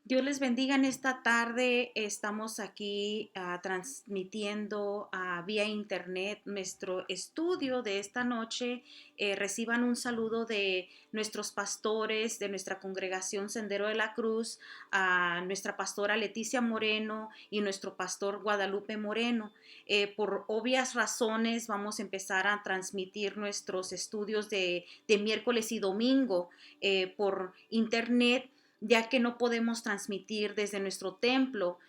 Dios les bendiga en esta tarde. Estamos aquí transmitiendo vía internet nuestro estudio de esta noche. Reciban un saludo de nuestros pastores, de nuestra congregación Sendero de la Cruz, a nuestra pastora Leticia Moreno y nuestro pastor Guadalupe Moreno. Por obvias razones vamos a empezar a transmitir nuestros estudios de miércoles y domingo por internet, ya que no podemos transmitir desde nuestro templo.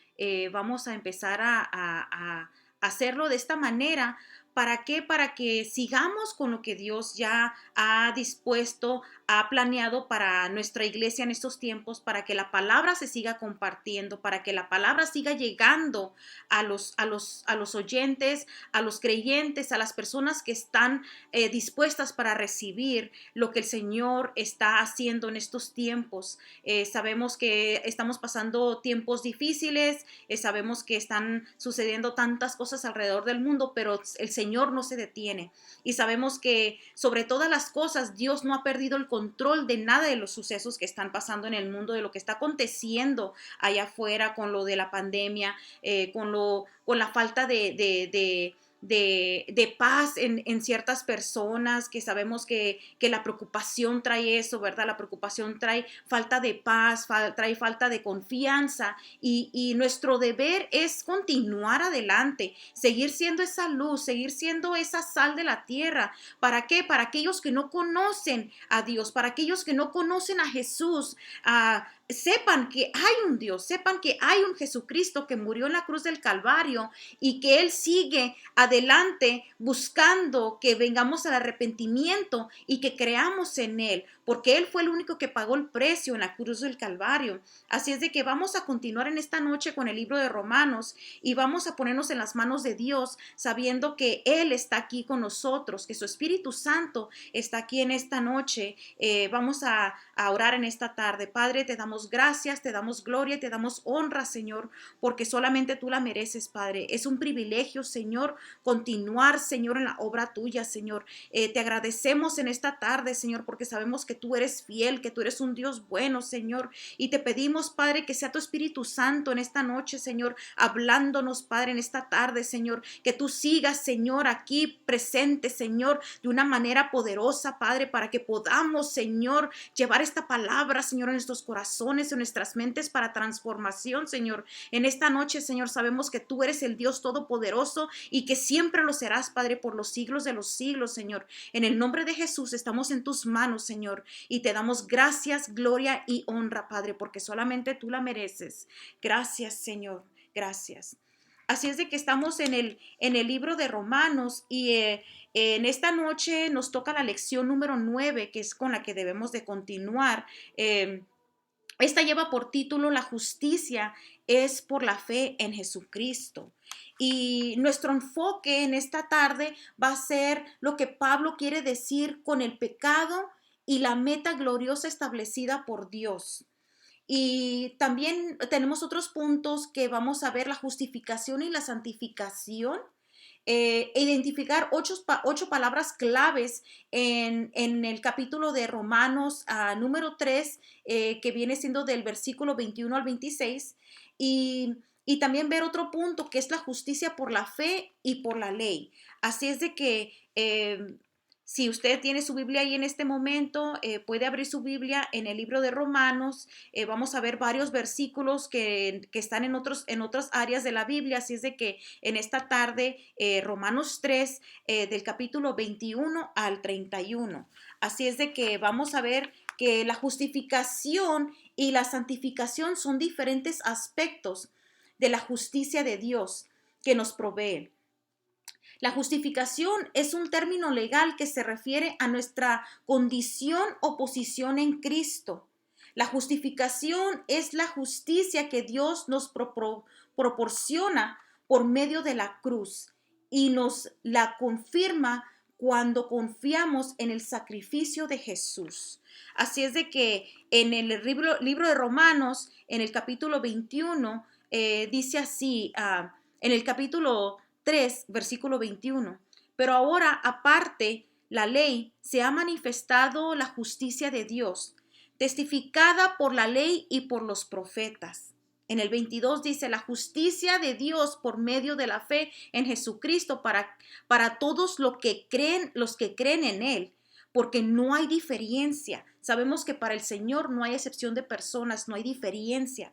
Vamos a empezar a hacerlo de esta manera. ¿Para qué? Para que sigamos con lo que Dios ya ha dispuesto, ha planeado para nuestra iglesia en estos tiempos, para que la palabra se siga compartiendo, para que la palabra siga llegando a los oyentes, a los creyentes, a las personas que están dispuestas para recibir lo que el Señor está haciendo en estos tiempos. Sabemos que estamos pasando tiempos difíciles, sabemos que están sucediendo tantas cosas alrededor del mundo, pero el Señor no se detiene. Y sabemos que sobre todas las cosas Dios no ha perdido el control de nada de los sucesos que están pasando en el mundo, de lo que está aconteciendo allá afuera con lo de la pandemia, con la falta de paz en ciertas personas, que sabemos que la preocupación trae eso, ¿verdad? La preocupación trae falta de paz, trae falta de confianza, y nuestro deber es continuar adelante, seguir siendo esa luz, seguir siendo esa sal de la tierra. ¿Para qué? Para aquellos que no conocen a Dios, para aquellos que no conocen a Jesús, sepan que hay un Dios, sepan que hay un Jesucristo que murió en la cruz del Calvario y que Él sigue adelante buscando que vengamos al arrepentimiento y que creamos en Él, porque Él fue el único que pagó el precio en la cruz del Calvario. Así es de que vamos a continuar en esta noche con el libro de Romanos y vamos a ponernos en las manos de Dios, sabiendo que Él está aquí con nosotros, que su Espíritu Santo está aquí en esta noche. Vamos a orar en esta tarde. Padre, te damos gracias, te damos gloria, te damos honra, Señor, porque solamente tú la mereces, Padre. Es un privilegio, Señor, continuar, Señor, en la obra tuya, Señor. Te agradecemos en esta tarde, Señor, porque sabemos que tú eres fiel, que tú eres un Dios bueno, Señor. Y te pedimos, Padre, que sea tu Espíritu Santo en esta noche, Señor, hablándonos, Padre, en esta tarde, Señor. Que tú sigas, Señor, aquí presente, Señor, de una manera poderosa, Padre, para que podamos, Señor, llevar esta palabra, Señor, en nuestros corazones, en nuestras mentes para transformación, Señor. En esta noche, Señor, sabemos que tú eres el Dios todopoderoso y que siempre lo serás, Padre, por los siglos de los siglos, Señor. En el nombre de Jesús estamos en tus manos, Señor, y te damos gracias, gloria y honra, Padre, porque solamente tú la mereces. Gracias, Señor, gracias. Así es de que estamos en el libro de Romanos y en esta noche nos toca la lección número 9, que es con la que debemos de continuar. Esta lleva por título: La justicia es por la fe en Jesucristo. Y nuestro enfoque en esta tarde va a ser lo que Pablo quiere decir con el pecado y la meta gloriosa establecida por Dios. Y también tenemos otros puntos que vamos a ver: la justificación y la santificación. Identificar ocho palabras claves en el capítulo de Romanos número 3, que viene siendo del versículo 21 al 26, y también ver otro punto que es la justicia por la fe y por la ley. Así es de que si usted tiene su Biblia ahí en este momento, puede abrir su Biblia en el libro de Romanos. Vamos a ver varios versículos que están en otras áreas de la Biblia. Así es de que en esta tarde, Romanos 3, del capítulo 21 al 31. Así es de que vamos a ver que la justificación y la santificación son diferentes aspectos de la justicia de Dios que nos provee. La justificación es un término legal que se refiere a nuestra condición o posición en Cristo. La justificación es la justicia que Dios nos proporciona por medio de la cruz y nos la confirma cuando confiamos en el sacrificio de Jesús. Así es de que en el libro de Romanos, en el capítulo 21, dice así, en el capítulo 3, versículo 21. Pero ahora, aparte la ley, se ha manifestado la justicia de Dios, testificada por la ley y por los profetas. En el 22 dice, la justicia de Dios por medio de la fe en Jesucristo para todos los que creen en Él, porque no hay diferencia. Sabemos que para el Señor no hay excepción de personas, no hay diferencia.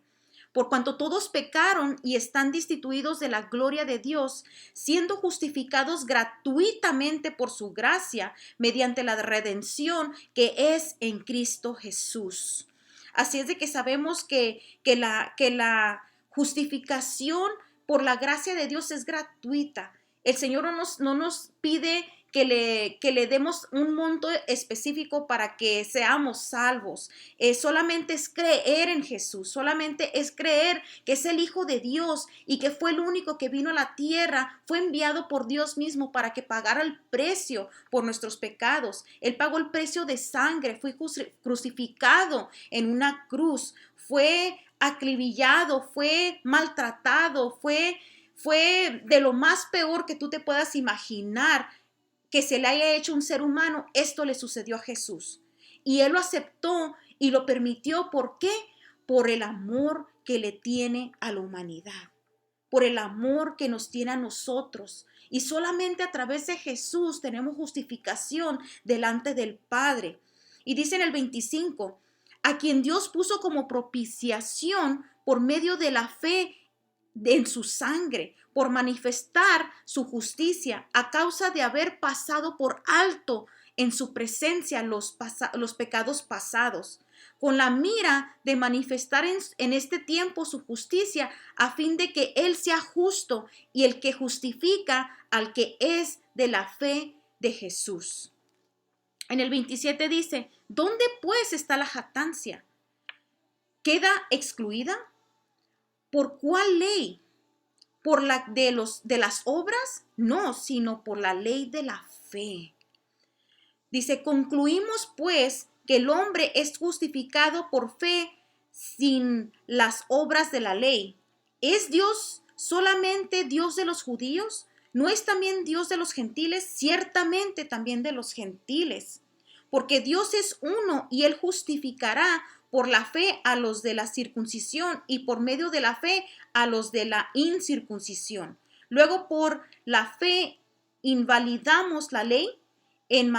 Por cuanto todos pecaron y están destituidos de la gloria de Dios, siendo justificados gratuitamente por su gracia, mediante la redención que es en Cristo Jesús. Así es de que sabemos que la justificación por la gracia de Dios es gratuita. El Señor no nos pide que le demos un monto específico para que seamos salvos. Solamente es creer en Jesús, solamente es creer que es el Hijo de Dios y que fue el único que vino a la tierra, fue enviado por Dios mismo para que pagara el precio por nuestros pecados. Él pagó el precio de sangre, fue crucificado en una cruz, fue acribillado, fue maltratado, fue de lo más peor que tú te puedas imaginar que se le haya hecho un ser humano. Esto le sucedió a Jesús. Y Él lo aceptó y lo permitió. ¿Por qué? Por el amor que le tiene a la humanidad. Por el amor que nos tiene a nosotros. Y solamente a través de Jesús tenemos justificación delante del Padre. Y dice en el 25, a quien Dios puso como propiciación por medio de la fe en su sangre, por manifestar su justicia a causa de haber pasado por alto en su presencia los pecados pasados, con la mira de manifestar en este tiempo su justicia, a fin de que Él sea justo y el que justifica al que es de la fe de Jesús. En el 27 dice, ¿dónde pues está la jactancia? ¿Queda excluida? ¿Por cuál ley? ¿Por la de las obras? No, sino por la ley de la fe. Dice, concluimos pues que el hombre es justificado por fe sin las obras de la ley. ¿Es Dios solamente Dios de los judíos? ¿No es también Dios de los gentiles? Ciertamente también de los gentiles. Porque Dios es uno y Él justificará por la fe a los de la circuncisión y por medio de la fe a los de la incircuncisión. Luego, por la fe invalidamos la ley en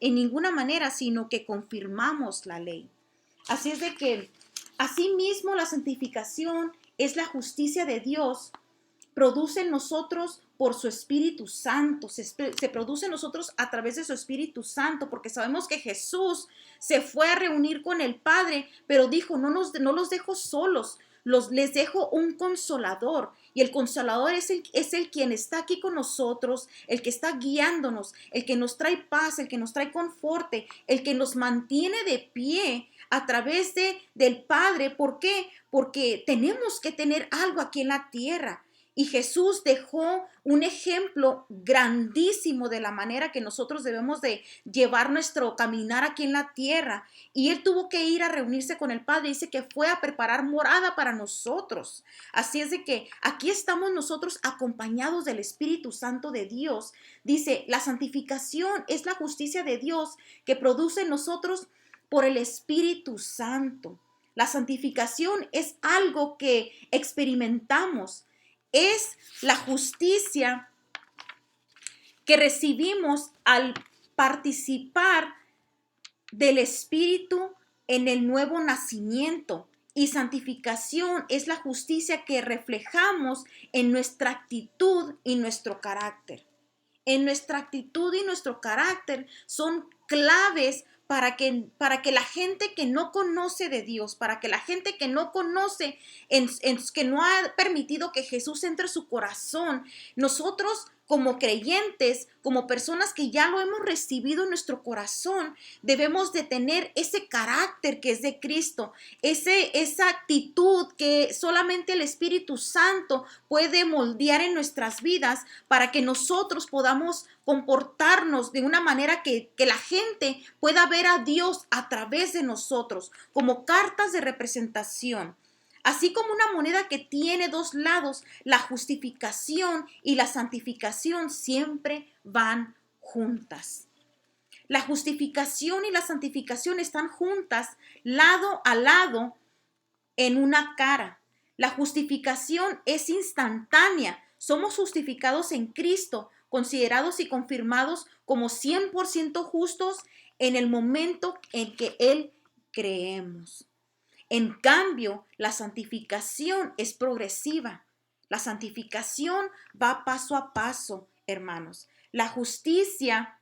ninguna manera, sino que confirmamos la ley. Así es de que, asimismo, la santificación es la justicia de Dios, produce en nosotros por su Espíritu Santo, se produce en nosotros a través de su Espíritu Santo, porque sabemos que Jesús se fue a reunir con el Padre, pero dijo, no los dejo solos, les dejo un consolador, y el consolador es el quien está aquí con nosotros, el que está guiándonos, el que nos trae paz, el que nos trae conforte, el que nos mantiene de pie a través del Padre. ¿Por qué? Porque tenemos que tener algo aquí en la tierra. Y Jesús dejó un ejemplo grandísimo de la manera que nosotros debemos de llevar nuestro caminar aquí en la tierra. Y Él tuvo que ir a reunirse con el Padre. Dice que fue a preparar morada para nosotros. Así es de que aquí estamos nosotros acompañados del Espíritu Santo de Dios. Dice, la santificación es la justicia de Dios que produce en nosotros por el Espíritu Santo. La santificación es algo que experimentamos. Es la justicia que recibimos al participar del Espíritu en el nuevo nacimiento. Y santificación es la justicia que reflejamos en nuestra actitud y nuestro carácter. En nuestra actitud y nuestro carácter son claves para que la gente que no conoce de Dios, para que la gente que no conoce, que no ha permitido que Jesús entre en su corazón, nosotros como creyentes, como personas que ya lo hemos recibido en nuestro corazón, debemos de tener ese carácter que es de Cristo, esa actitud que solamente el Espíritu Santo puede moldear en nuestras vidas para que nosotros podamos comportarnos de una manera que la gente pueda ver a Dios a través de nosotros, como cartas de representación. Así como una moneda que tiene dos lados, la justificación y la santificación siempre van juntas. La justificación y la santificación están juntas, lado a lado, en una cara. La justificación es instantánea. Somos justificados en Cristo, considerados y confirmados como 100% justos en el momento en que Él creemos. En cambio, la santificación es progresiva. La santificación va paso a paso, hermanos. La justicia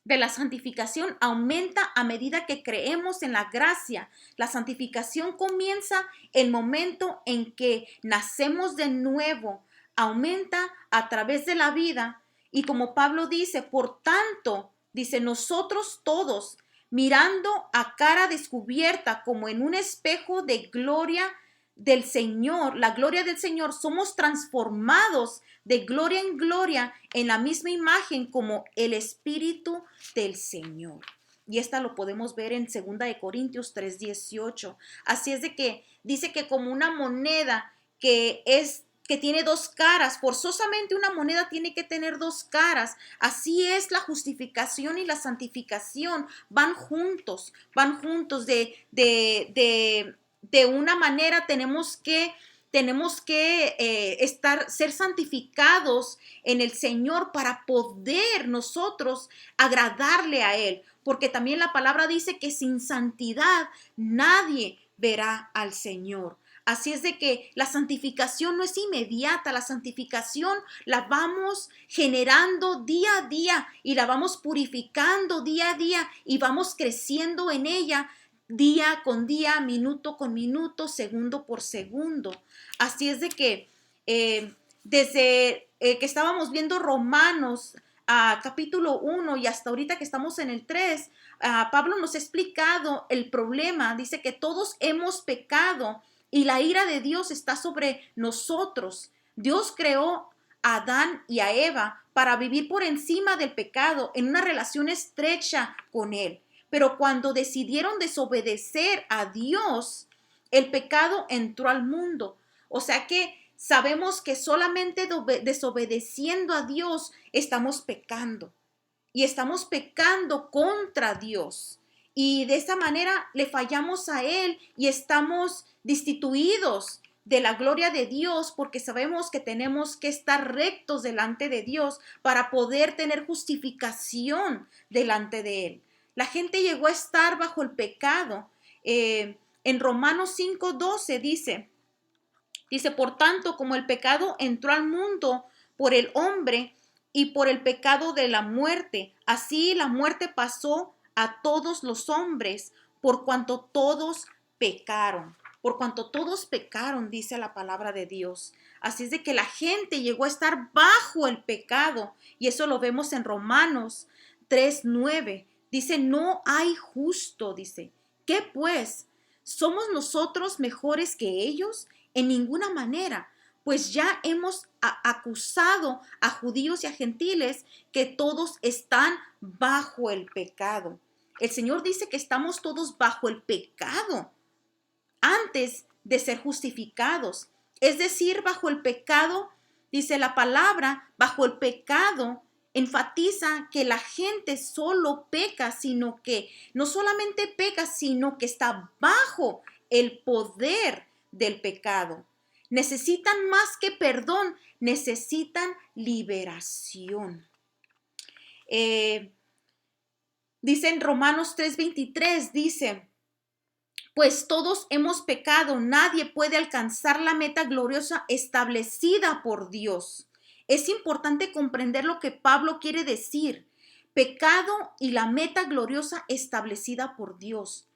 de la santificación aumenta a medida que creemos en la gracia. La santificación comienza el momento en que nacemos de nuevo, aumenta a través de la vida y como Pablo dice, por tanto, dice nosotros todos, mirando a cara descubierta como en un espejo de gloria del Señor, la gloria del Señor, somos transformados de gloria en gloria en la misma imagen como el Espíritu del Señor. Y esta lo podemos ver en 2 de Corintios 3:18. Así es de que dice que como una moneda que tiene dos caras, forzosamente una moneda tiene que tener dos caras. Así es la justificación y la santificación, van juntos de una manera tenemos que ser santificados en el Señor para poder nosotros agradarle a Él, porque también la palabra dice que sin santidad nadie verá al Señor. Así es de que la santificación no es inmediata, la santificación la vamos generando día a día y la vamos purificando día a día y vamos creciendo en ella día con día, minuto con minuto, segundo por segundo. Así es de que desde que estábamos viendo Romanos capítulo 1 y hasta ahorita que estamos en el 3, Pablo nos ha explicado el problema. Dice que todos hemos pecado y la ira de Dios está sobre nosotros. Dios creó a Adán y a Eva para vivir por encima del pecado en una relación estrecha con Él. Pero cuando decidieron desobedecer a Dios, el pecado entró al mundo. O sea que sabemos que solamente desobedeciendo a Dios estamos pecando. Y estamos pecando contra Dios. Y de esa manera le fallamos a Él y estamos destituidos de la gloria de Dios porque sabemos que tenemos que estar rectos delante de Dios para poder tener justificación delante de Él. La gente llegó a estar bajo el pecado. En Romanos 5:12 dice, por tanto, como el pecado entró al mundo por el hombre y por el pecado de la muerte, así la muerte pasó a todos los hombres por cuanto todos pecaron. Por cuanto todos pecaron, dice la palabra de Dios. Así es de que la gente llegó a estar bajo el pecado. Y eso lo vemos en Romanos 3:9. Dice, no hay justo, dice. ¿Qué pues? ¿Somos nosotros mejores que ellos? En ninguna manera, pues ya hemos acusado a judíos y a gentiles que todos están bajo el pecado. El Señor dice que estamos todos bajo el pecado antes de ser justificados. Es decir, bajo el pecado, dice la palabra, bajo el pecado enfatiza que la gente solo peca, sino que no solamente peca, sino que está bajo el poder del pecado. Necesitan más que perdón, necesitan liberación. Dice en Romanos 3:23, dice, pues todos hemos pecado, nadie puede alcanzar la meta gloriosa establecida por Dios. Es importante comprender lo que Pablo quiere decir, pecado y la meta gloriosa establecida por Dios.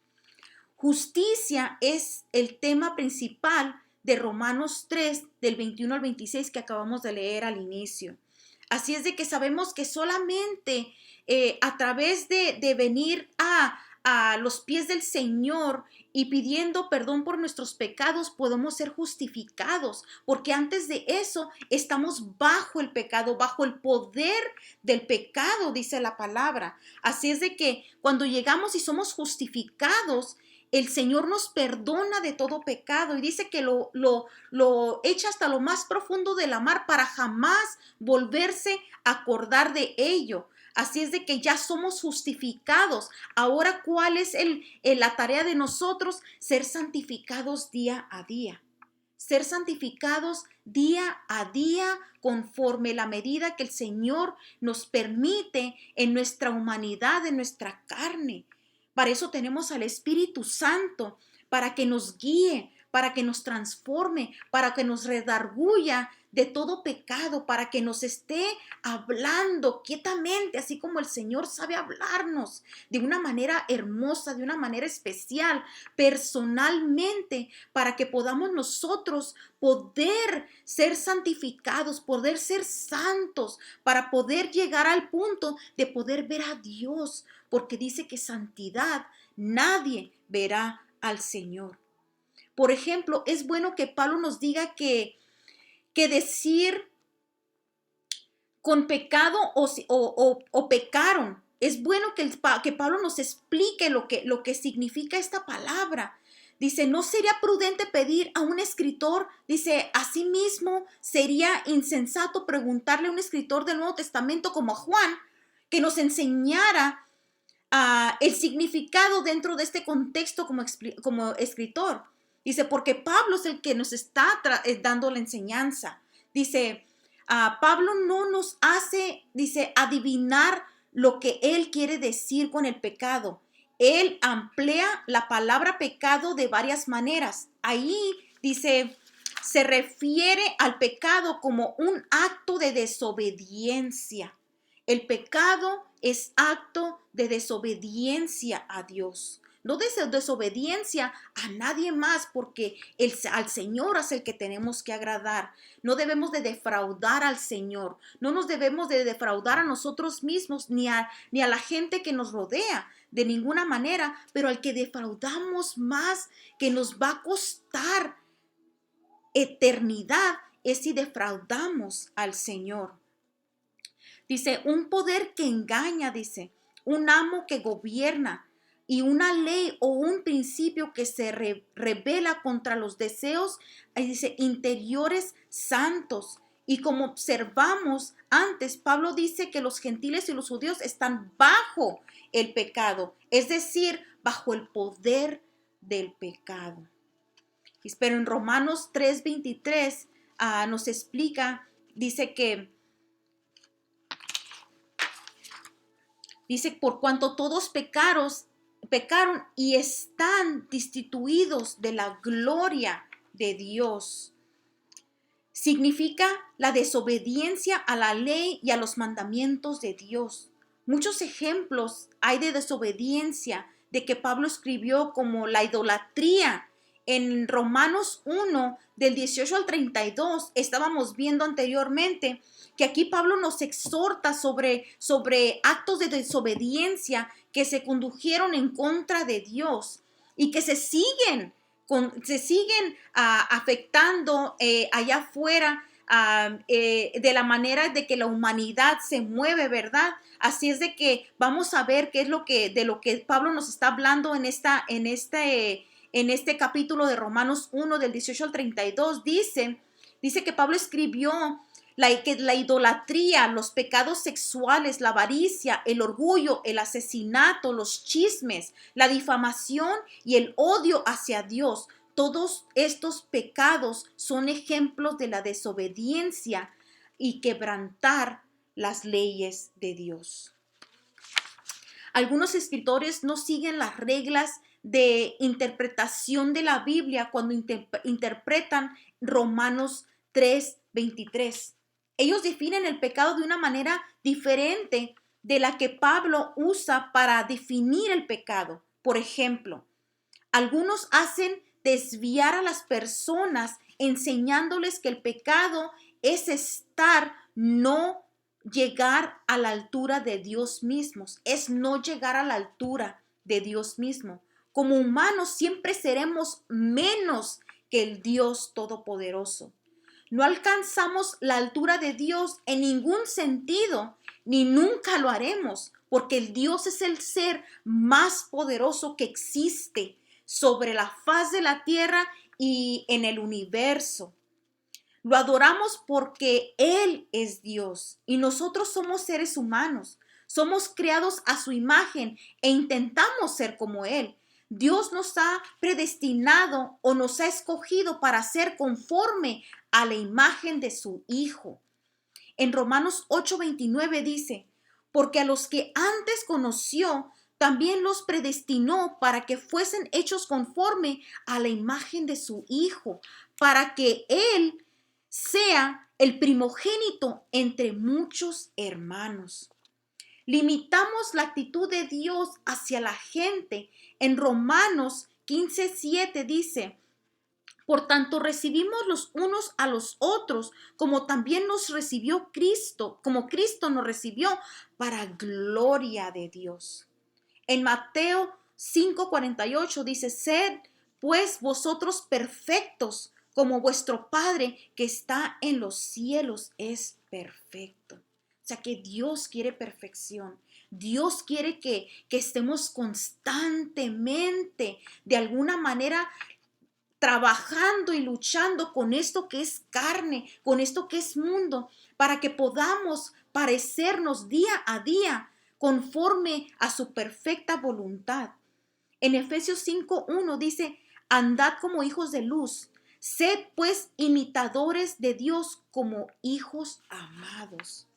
Justicia es el tema principal de Romanos 3, del 21 al 26 que acabamos de leer al inicio. Así es de que sabemos que solamente a través de venir a los pies del Señor y pidiendo perdón por nuestros pecados podemos ser justificados, porque antes de eso estamos bajo el pecado, bajo el poder del pecado, dice la palabra. Así es de que cuando llegamos y somos justificados, el Señor nos perdona de todo pecado y dice que lo echa hasta lo más profundo de la mar para jamás volverse a acordar de ello. Así es de que ya somos justificados. Ahora, ¿cuál es la tarea de nosotros? Ser santificados día a día. Ser santificados día a día conforme la medida que el Señor nos permite en nuestra humanidad, en nuestra carne. Para eso tenemos al Espíritu Santo, para que nos guíe, para que nos transforme, para que nos redarguya de todo pecado, para que nos esté hablando quietamente, así como el Señor sabe hablarnos de una manera hermosa, de una manera especial, personalmente, para que podamos nosotros poder ser santificados, poder ser santos, para poder llegar al punto de poder ver a Dios, porque dice que santidad nadie verá al Señor. Por ejemplo, es bueno que Pablo nos diga que decir con pecado o pecaron. Es bueno que Pablo nos explique lo que significa esta palabra. Dice, ¿no sería prudente pedir a un escritor? Dice, asimismo, sería insensato preguntarle a un escritor del Nuevo Testamento como a Juan, que nos enseñara el significado dentro de este contexto como escritor. Dice, porque Pablo es el que nos está dando la enseñanza. Dice, Pablo no nos hace, dice, adivinar lo que él quiere decir con el pecado. Él emplea la palabra pecado de varias maneras. Ahí dice, se refiere al pecado como un acto de desobediencia. El pecado es acto de desobediencia a Dios. No de desobediencia a nadie más, porque al Señor es el que tenemos que agradar. No debemos de defraudar al Señor. No nos debemos de defraudar a nosotros mismos ni a la gente que nos rodea de ninguna manera, pero al que defraudamos más, que nos va a costar eternidad, es si defraudamos al Señor. Dice, un poder que engaña, dice, un amo que gobierna y una ley o un principio que se revela contra los deseos, dice, interiores santos. Y como observamos antes, Pablo dice que los gentiles y los judíos están bajo el pecado, es decir, bajo el poder del pecado. Pero en Romanos 3:23 nos explica, dice, por cuanto todos pecaron y están destituidos de la gloria de Dios. Significa la desobediencia a la ley y a los mandamientos de Dios. Muchos ejemplos hay de desobediencia de que Pablo escribió, como la idolatría. En Romanos 1, del 18 al 32, estábamos viendo anteriormente que aquí Pablo nos exhorta sobre actos de desobediencia que se condujeron en contra de Dios y que se siguen afectando allá afuera de la manera de que la humanidad se mueve, ¿verdad? Así es de que vamos a ver qué es de lo que Pablo nos está hablando en este capítulo de Romanos 1 del 18 al 32. Dice que Pablo escribió que la idolatría, los pecados sexuales, la avaricia, el orgullo, el asesinato, los chismes, la difamación y el odio hacia Dios. Todos estos pecados son ejemplos de la desobediencia y quebrantar las leyes de Dios. Algunos escritores no siguen las reglas de interpretación de la Biblia cuando interpretan Romanos 3:23. Ellos definen el pecado de una manera diferente de la que Pablo usa para definir el pecado. Por ejemplo, algunos hacen desviar a las personas enseñándoles que el pecado es no llegar a la altura de Dios mismo, es no llegar a la altura de Dios mismo. Como humanos siempre seremos menos que el Dios Todopoderoso. No alcanzamos la altura de Dios en ningún sentido, ni nunca lo haremos, porque el Dios es el ser más poderoso que existe sobre la faz de la tierra y en el universo. Lo adoramos porque Él es Dios y nosotros somos seres humanos. Somos creados a su imagen e intentamos ser como Él. Dios nos ha predestinado o nos ha escogido para ser conforme a la imagen de su Hijo. En Romanos 8:29 dice, porque a los que antes conoció, también los predestinó para que fuesen hechos conforme a la imagen de su Hijo, para que Él sea el primogénito entre muchos hermanos. Limitamos la actitud de Dios hacia la gente. En Romanos 15:7 dice, por tanto, recibimos los unos a los otros, como también nos recibió Cristo, como Cristo nos recibió, para gloria de Dios. En Mateo 5:48 dice, sed pues vosotros perfectos, como vuestro Padre que está en los cielos es perfecto. O sea que Dios quiere perfección. Dios quiere que estemos constantemente, de alguna manera, trabajando y luchando con esto que es carne, con esto que es mundo, para que podamos parecernos día a día conforme a su perfecta voluntad. En Efesios 5:1 dice, andad como hijos de luz, sed pues imitadores de Dios como hijos amados.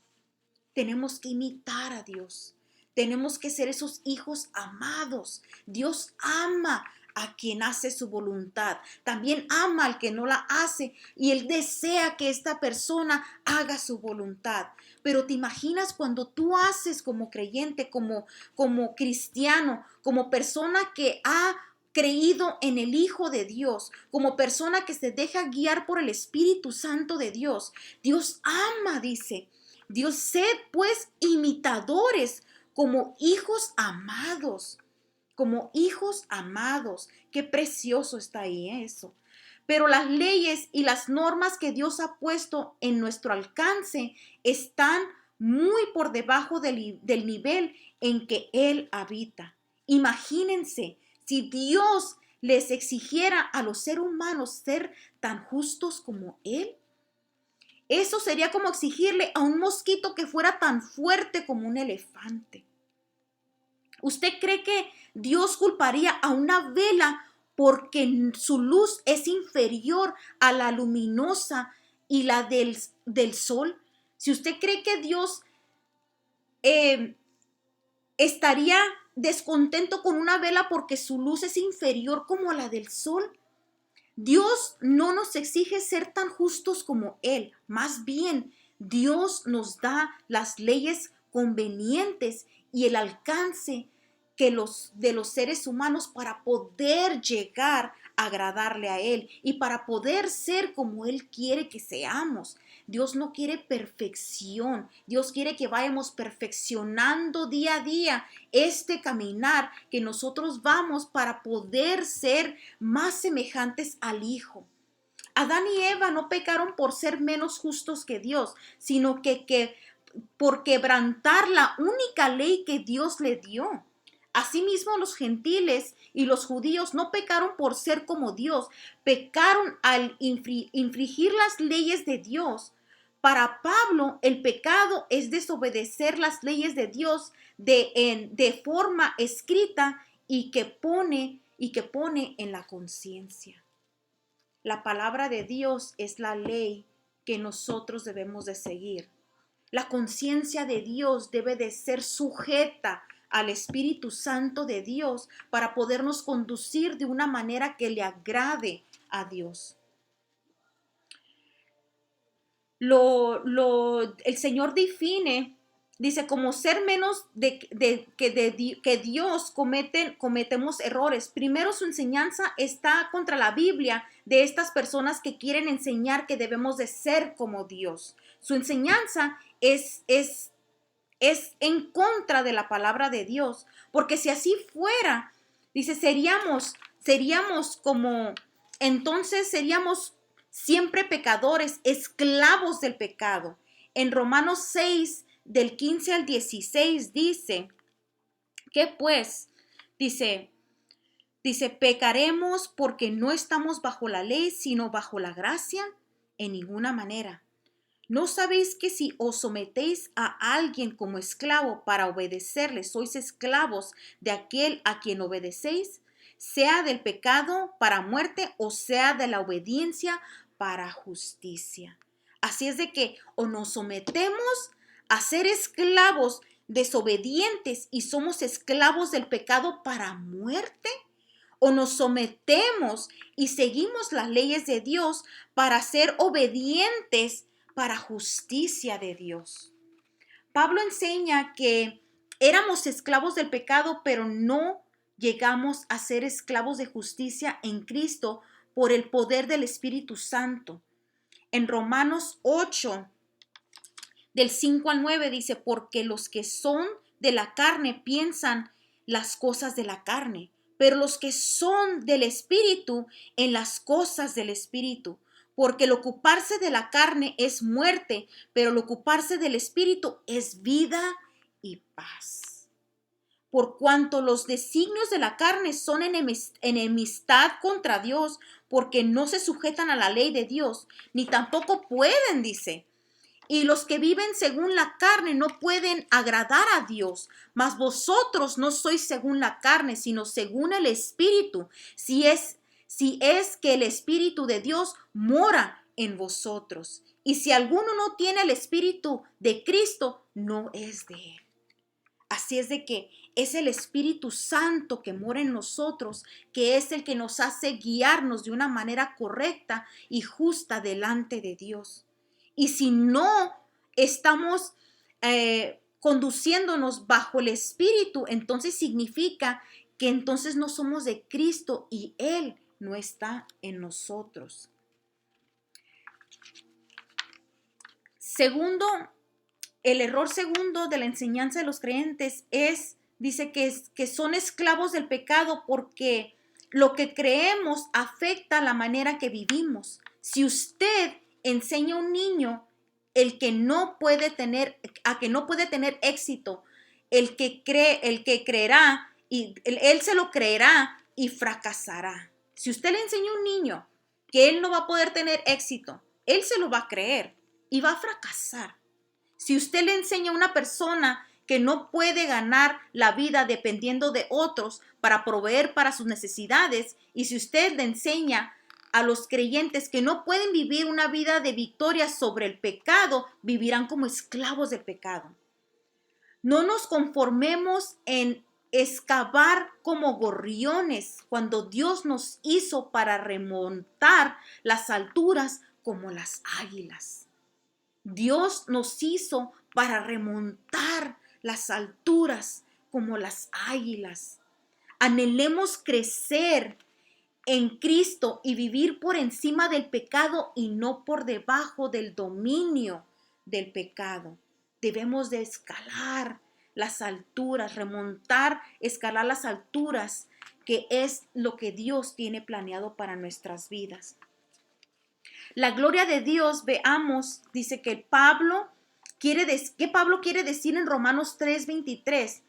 Tenemos que imitar a Dios. Tenemos que ser esos hijos amados. Dios ama a quien hace su voluntad. También ama al que no la hace y Él desea que esta persona haga su voluntad. Pero te imaginas cuando tú haces como creyente, como cristiano, como persona que ha creído en el Hijo de Dios, como persona que se deja guiar por el Espíritu Santo de Dios. Dios ama, dice. Dios, sed pues imitadores como hijos amados, como hijos amados. Qué precioso está ahí eso. Pero las leyes y las normas que Dios ha puesto en nuestro alcance están muy por debajo del nivel en que Él habita. Imagínense si Dios les exigiera a los seres humanos ser tan justos como Él. Eso sería como exigirle a un mosquito que fuera tan fuerte como un elefante. ¿Usted cree que Dios culparía a una vela porque su luz es inferior a la luminosa y la del sol? Si usted cree que Dios estaría descontento con una vela porque su luz es inferior como a la del sol, Dios no nos exige ser tan justos como Él. Más bien, Dios nos da las leyes convenientes y el alcance de los seres humanos para poder llegar a agradarle a Él y para poder ser como Él quiere que seamos. Dios no quiere perfección. Dios quiere que vayamos perfeccionando día a día este caminar que nosotros vamos para poder ser más semejantes al Hijo. Adán y Eva no pecaron por ser menos justos que Dios, sino que por quebrantar la única ley que Dios le dio. Asimismo, los gentiles y los judíos no pecaron por ser como Dios, pecaron al infringir las leyes de Dios. Para Pablo, el pecado es desobedecer las leyes de Dios de forma escrita y que pone en la conciencia. La palabra de Dios es la ley que nosotros debemos de seguir. La conciencia de Dios debe de ser sujeta al Espíritu Santo de Dios para podernos conducir de una manera que le agrade a Dios. El Señor define, dice, como ser menos que Dios cometemos errores. Primero, su enseñanza está contra la Biblia de estas personas que quieren enseñar que debemos de ser como Dios. Su enseñanza es en contra de la palabra de Dios, porque si así fuera, dice, seríamos siempre pecadores, esclavos del pecado. En Romanos 6, del 15 al 16, dice, ¿qué pues? Dice, ¿pecaremos porque no estamos bajo la ley, sino bajo la gracia? En ninguna manera. ¿No sabéis que si os sometéis a alguien como esclavo para obedecerle, sois esclavos de aquel a quien obedecéis, sea del pecado para muerte o sea de la obediencia para justicia? Así es de que o nos sometemos a ser esclavos desobedientes y somos esclavos del pecado para muerte, o nos sometemos y seguimos las leyes de Dios para ser obedientes para justicia de Dios. Pablo enseña que éramos esclavos del pecado, pero no llegamos a ser esclavos de justicia en Cristo por el poder del Espíritu Santo. En Romanos 8, del 5 al 9 dice, porque los que son de la carne piensan las cosas de la carne, pero los que son del Espíritu en las cosas del Espíritu. Porque el ocuparse de la carne es muerte, pero el ocuparse del Espíritu es vida y paz. Por cuanto los designios de la carne son enemistad contra Dios, porque no se sujetan a la ley de Dios, ni tampoco pueden, dice. Y los que viven según la carne no pueden agradar a Dios, mas vosotros no sois según la carne, sino según el Espíritu, si es que el Espíritu de Dios mora en vosotros. Y si alguno no tiene el Espíritu de Cristo, no es de él. Así es de que es el Espíritu Santo que mora en nosotros, que es el que nos hace guiarnos de una manera correcta y justa delante de Dios. Y si no estamos conduciéndonos bajo el Espíritu, entonces significa que entonces no somos de Cristo y Él no está en nosotros. Segundo, el error segundo de la enseñanza de los creyentes dice que son esclavos del pecado porque lo que creemos afecta la manera que vivimos. Si usted enseña a un niño a que no puede tener éxito, el que creerá y él se lo creerá y fracasará. Si usted le enseña a un niño que él no va a poder tener éxito, él se lo va a creer y va a fracasar. Si usted le enseña a una persona que no puede ganar la vida dependiendo de otros para proveer para sus necesidades, y si usted le enseña a los creyentes que no pueden vivir una vida de victoria sobre el pecado, vivirán como esclavos del pecado. No nos conformemos en excavar como gorriones cuando Dios nos hizo para remontar las alturas como las águilas. Dios nos hizo para remontar las alturas como las águilas. Anhelemos crecer en Cristo y vivir por encima del pecado y no por debajo del dominio del pecado. Debemos de escalar las alturas, escalar las alturas, que es lo que Dios tiene planeado para nuestras vidas. La gloria de Dios, veamos, dice que Pablo quiere decir en Romanos 3:23,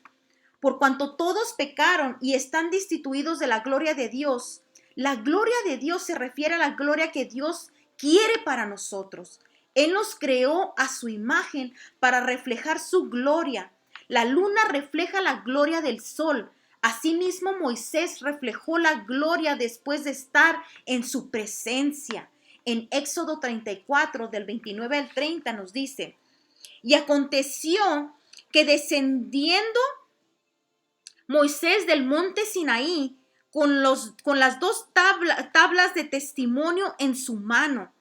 por cuanto todos pecaron y están destituidos de la gloria de Dios. La gloria de Dios se refiere a la gloria que Dios quiere para nosotros. Él nos creó a su imagen para reflejar su gloria. La luna refleja la gloria del sol. Asimismo, Moisés reflejó la gloria después de estar en su presencia. En Éxodo 34, del 29 al 30, nos dice, y aconteció que descendiendo Moisés del monte Sinaí con las dos tablas de testimonio en su mano.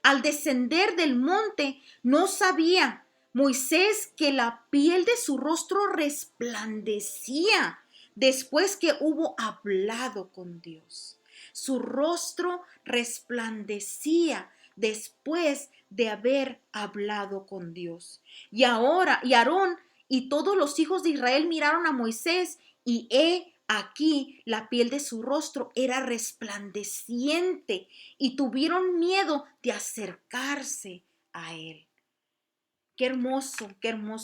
Al descender del monte, no sabía Moisés que la piel de su rostro resplandecía después que hubo hablado con Dios. Su rostro resplandecía después de haber hablado con Dios. Y Aarón y todos los hijos de Israel miraron a Moisés y aquí la piel de su rostro era resplandeciente y tuvieron miedo de acercarse a él. Qué hermoso,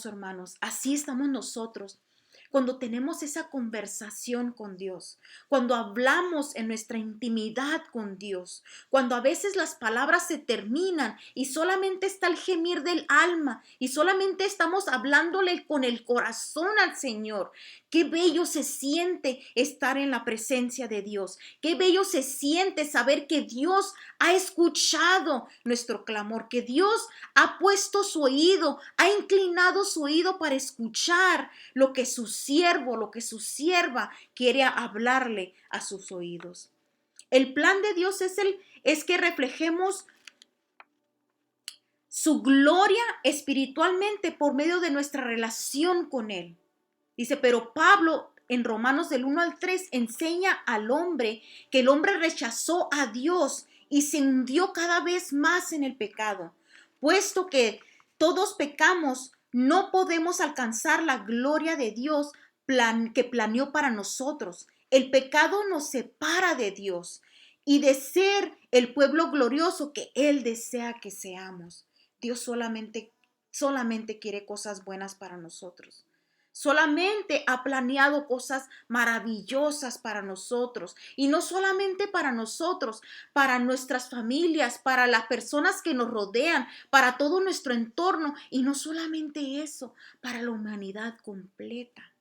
hermanos. Así estamos nosotros. Cuando tenemos esa conversación con Dios, cuando hablamos en nuestra intimidad con Dios, cuando a veces las palabras se terminan y solamente está el gemir del alma y solamente estamos hablándole con el corazón al Señor. Qué bello se siente estar en la presencia de Dios. Qué bello se siente saber que Dios ha escuchado nuestro clamor, que Dios ha puesto su oído, ha inclinado su oído para escuchar lo que su siervo, lo que su sierva quiere hablarle a sus oídos. El plan de Dios es que reflejemos su gloria espiritualmente por medio de nuestra relación con Él. Dice, pero Pablo en Romanos del 1 al 3 enseña al hombre que el hombre rechazó a Dios y se hundió cada vez más en el pecado. Puesto que todos pecamos, no podemos alcanzar la gloria de Dios que planeó para nosotros. El pecado nos separa de Dios y de ser el pueblo glorioso que Él desea que seamos. Dios solamente quiere cosas buenas para nosotros. Solamente ha planeado cosas maravillosas para nosotros. Y no solamente para nosotros, para nuestras familias, para las personas que nos rodean, para todo nuestro entorno. Y no solamente eso, para la humanidad completa.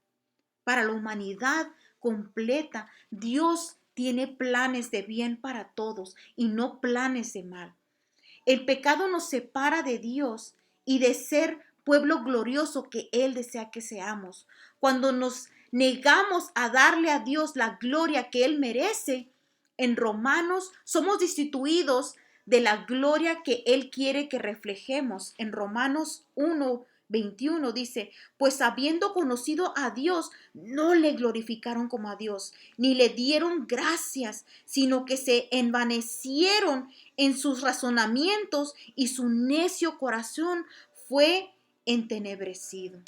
Para la humanidad completa. Dios tiene planes de bien para todos y no planes de mal. El pecado nos separa de Dios y de ser pueblo glorioso que Él desea que seamos. Cuando nos negamos a darle a Dios la gloria que Él merece, en Romanos somos destituidos de la gloria que Él quiere que reflejemos. En Romanos 1:21 dice, pues habiendo conocido a Dios, no le glorificaron como a Dios, ni le dieron gracias, sino que se envanecieron en sus razonamientos y su necio corazón fue entenebrecido.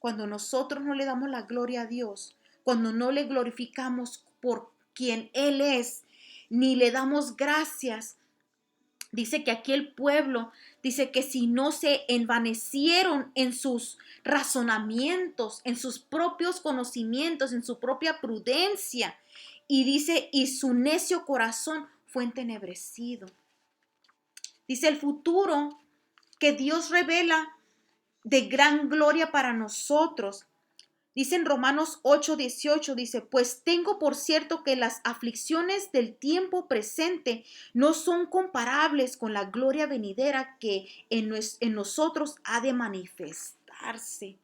Cuando nosotros no le damos la gloria a Dios, cuando no le glorificamos por quien Él es, ni le damos gracias, dice que aquí el pueblo, dice que si no se envanecieron en sus razonamientos, en sus propios conocimientos, en su propia prudencia, y dice, y su necio corazón fue entenebrecido. Dice el futuro que Dios revela de gran gloria para nosotros. Dice en Romanos 8:18, dice, pues tengo por cierto que las aflicciones del tiempo presente no son comparables con la gloria venidera que en nosotros ha de manifestarse.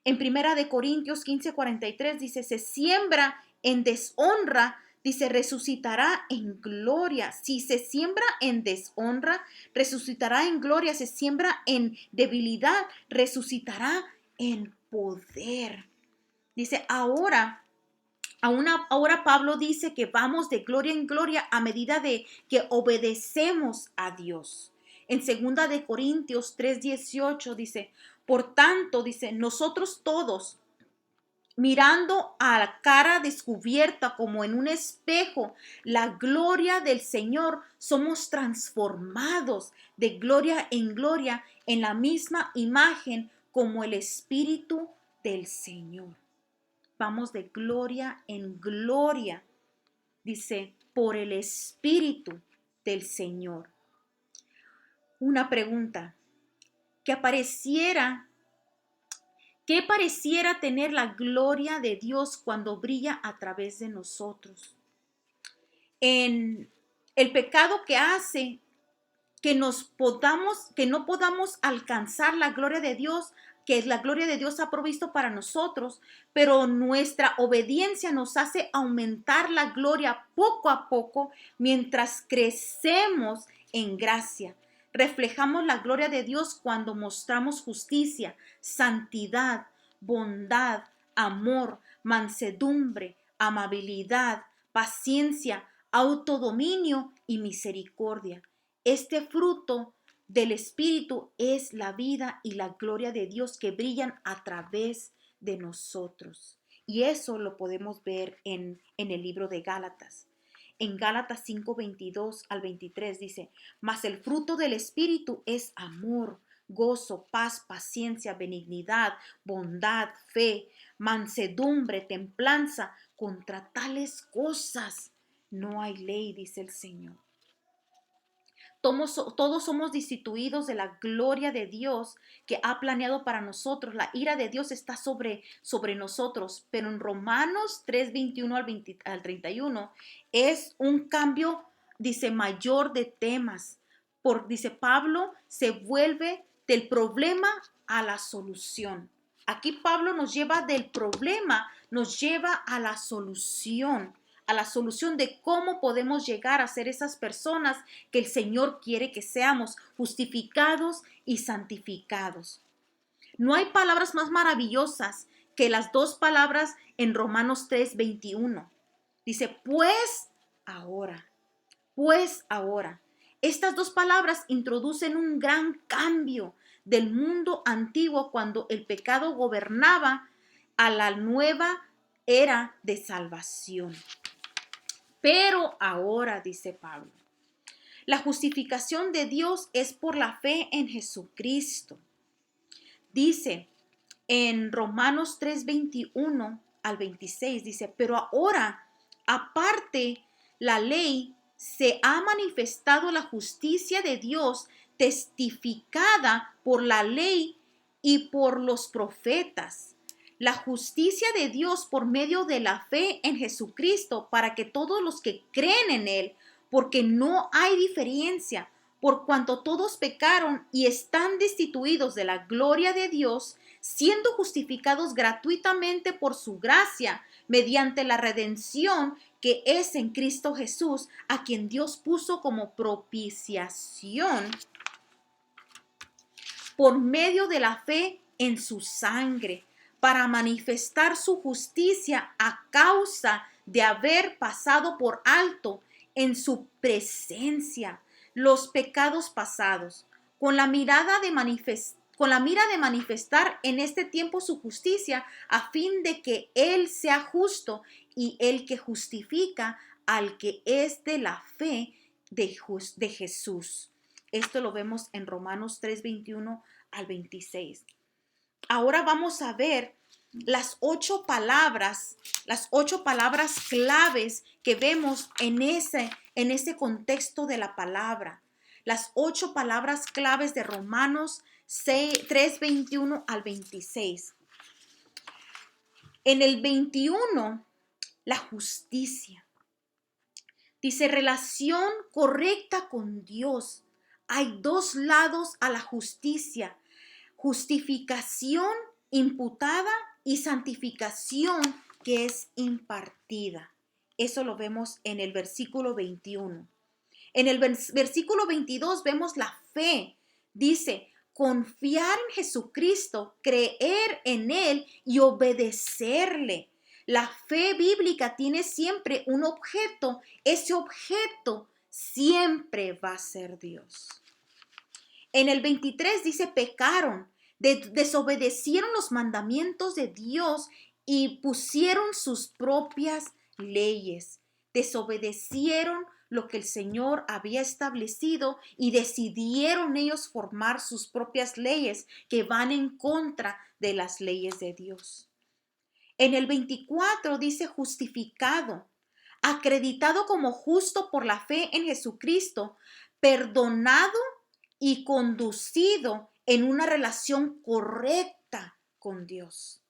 En Primera de Corintios 15:43 dice, se siembra en deshonra, dice, resucitará en gloria. Si se siembra en deshonra, resucitará en gloria. Se siembra en debilidad, resucitará en poder. Dice, ahora Pablo dice que vamos de gloria en gloria a medida de que obedecemos a Dios. En 2 de Corintios 3:18 dice, por tanto, dice, nosotros todos, mirando a la cara descubierta como en un espejo, la gloria del Señor, somos transformados de gloria en gloria en la misma imagen como el Espíritu del Señor. Vamos de gloria en gloria, dice, por el Espíritu del Señor. Una pregunta, ¿qué pareciera tener la gloria de Dios cuando brilla a través de nosotros? En el pecado que hace que no podamos alcanzar la gloria de Dios, que la gloria de Dios ha provisto para nosotros, pero nuestra obediencia nos hace aumentar la gloria poco a poco mientras crecemos en gracia. Reflejamos la gloria de Dios cuando mostramos justicia, santidad, bondad, amor, mansedumbre, amabilidad, paciencia, autodominio y misericordia. Este fruto del Espíritu es la vida y la gloria de Dios que brillan a través de nosotros. Y eso lo podemos ver en el libro de Gálatas. En Gálatas 5:22 al 23 dice, mas el fruto del Espíritu es amor, gozo, paz, paciencia, benignidad, bondad, fe, mansedumbre, templanza. Contra tales cosas no hay ley, dice el Señor. Todos somos destituidos de la gloria de Dios que ha planeado para nosotros. La ira de Dios está sobre nosotros, pero en Romanos 3:21 al 31 es un cambio, dice, mayor de temas. Dice Pablo, se vuelve del problema a la solución. Aquí Pablo nos lleva del problema, nos lleva a la solución de cómo podemos llegar a ser esas personas que el Señor quiere que seamos, justificados y santificados. No hay palabras más maravillosas que las dos palabras en Romanos 3:21. Dice, pues ahora. Estas dos palabras introducen un gran cambio del mundo antiguo cuando el pecado gobernaba a la nueva era de salvación. Pero ahora, dice Pablo, la justificación de Dios es por la fe en Jesucristo. Dice en Romanos 3:21 al 26, dice, pero ahora, aparte la ley, se ha manifestado la justicia de Dios testificada por la ley y por los profetas. La justicia de Dios por medio de la fe en Jesucristo para que todos los que creen en Él, porque no hay diferencia, por cuanto todos pecaron y están destituidos de la gloria de Dios, siendo justificados gratuitamente por su gracia, mediante la redención que es en Cristo Jesús, a quien Dios puso como propiciación por medio de la fe en su sangre, para manifestar su justicia a causa de haber pasado por alto en su presencia los pecados pasados, con la mira de manifestar en este tiempo su justicia, a fin de que Él sea justo y el que justifica al que es de la fe de Jesús. Esto lo vemos en Romanos 3:21 al 26. Ahora vamos a ver las 8 palabras claves que vemos en ese contexto de la palabra. Las 8 palabras claves de Romanos 3:21 al 26. En el 21, la justicia. Dice, relación correcta con Dios. Hay dos lados a la justicia: justificación imputada y santificación que es impartida. Eso lo vemos en el versículo 21. En el versículo 22 vemos la fe. Dice, confiar en Jesucristo, creer en Él y obedecerle. La fe bíblica tiene siempre un objeto. Ese objeto siempre va a ser Dios. En el 23 dice, pecaron, desobedecieron los mandamientos de Dios y pusieron sus propias leyes. Desobedecieron lo que el Señor había establecido y decidieron ellos formar sus propias leyes que van en contra de las leyes de Dios. En el 24 dice justificado, acreditado como justo por la fe en Jesucristo, perdonado y conducido en una relación correcta con Dios.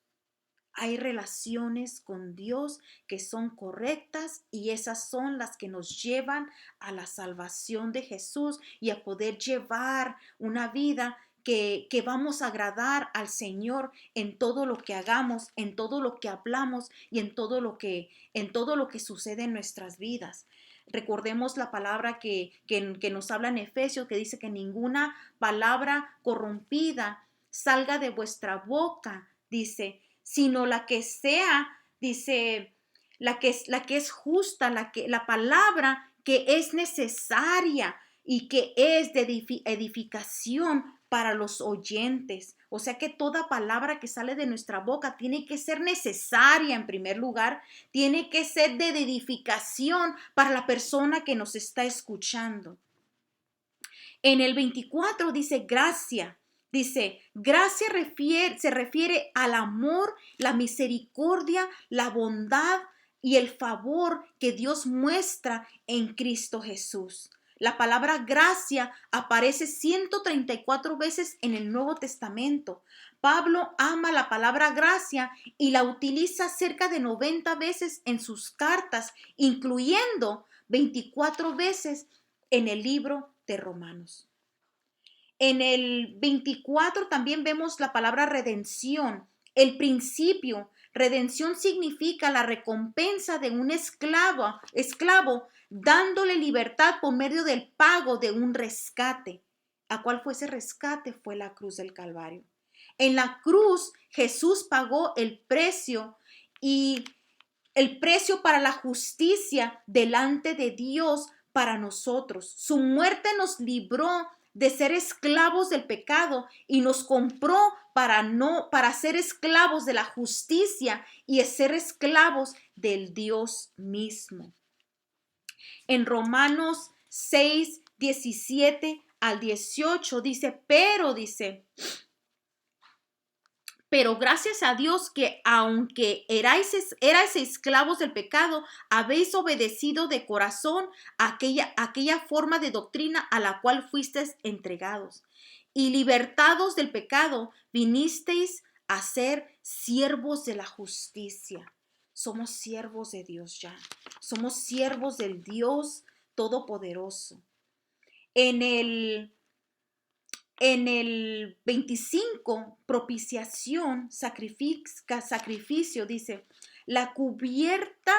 Hay relaciones con Dios que son correctas y esas son las que nos llevan a la salvación de Jesús y a poder llevar una vida que vamos a agradar al Señor en todo lo que hagamos, en todo lo que hablamos y en todo lo que sucede en nuestras vidas. Recordemos la palabra que nos habla en Efesios, que dice que ninguna palabra corrompida salga de vuestra boca, dice, sino la que sea, dice, la que es justa, la palabra que es necesaria y que es de edificación para los oyentes. O sea que toda palabra que sale de nuestra boca tiene que ser necesaria en primer lugar, tiene que ser de edificación para la persona que nos está escuchando. En el 24 dice gracia. Dice, gracia se refiere al amor, la misericordia, la bondad y el favor que Dios muestra en Cristo Jesús. La palabra gracia aparece 134 veces en el Nuevo Testamento. Pablo ama la palabra gracia y la utiliza cerca de 90 veces en sus cartas, incluyendo 24 veces en el libro de Romanos. En el 24 también vemos la palabra redención, el principio. Redención significa la recompensa de un esclavo dándole libertad por medio del pago de un rescate. ¿A cuál fue ese rescate? Fue la cruz del Calvario. En la cruz Jesús pagó el precio y el precio para la justicia delante de Dios para nosotros. Su muerte nos libró de ser esclavos del pecado y nos compró para ser esclavos de la justicia y ser esclavos del Dios mismo. En Romanos 6, 17 al 18 dice, pero gracias a Dios que aunque erais esclavos del pecado, habéis obedecido de corazón aquella forma de doctrina a la cual fuisteis entregados. Y libertados del pecado, vinisteis a ser siervos de la justicia. Somos siervos de Dios ya. Somos siervos del Dios Todopoderoso. En el 25, propiciación, sacrificio, dice, la cubierta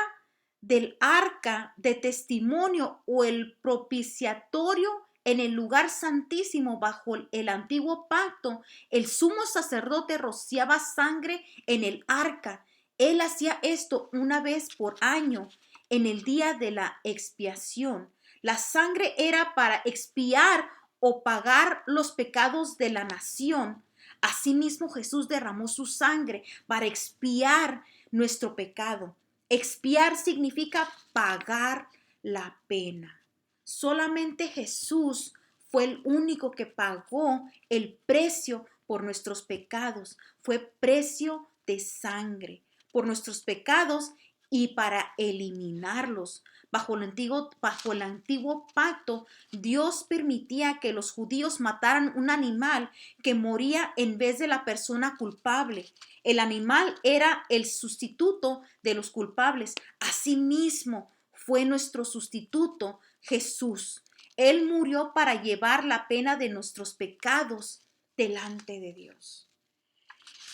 del arca de testimonio o el propiciatorio en el lugar santísimo bajo el antiguo pacto, el sumo sacerdote rociaba sangre en el arca. Él hacía esto una vez por año en el día de la expiación. La sangre era para expiar o pagar los pecados de la nación. Asimismo, Jesús derramó su sangre para expiar nuestro pecado. Expiar significa pagar la pena. Solamente Jesús fue el único que pagó el precio por nuestros pecados. Fue precio de sangre por nuestros pecados y para eliminarlos. Bajo el antiguo pacto, Dios permitía que los judíos mataran un animal que moría en vez de la persona culpable. El animal era el sustituto de los culpables. Asimismo, fue nuestro sustituto Jesús. Él murió para llevar la pena de nuestros pecados delante de Dios.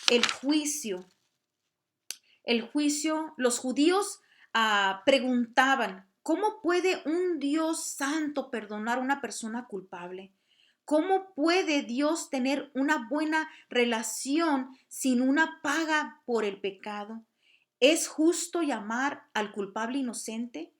El juicio, los judíos preguntaban, ¿cómo puede un Dios santo perdonar a una persona culpable? ¿Cómo puede Dios tener una buena relación sin una paga por el pecado? ¿Es justo llamar al culpable inocente?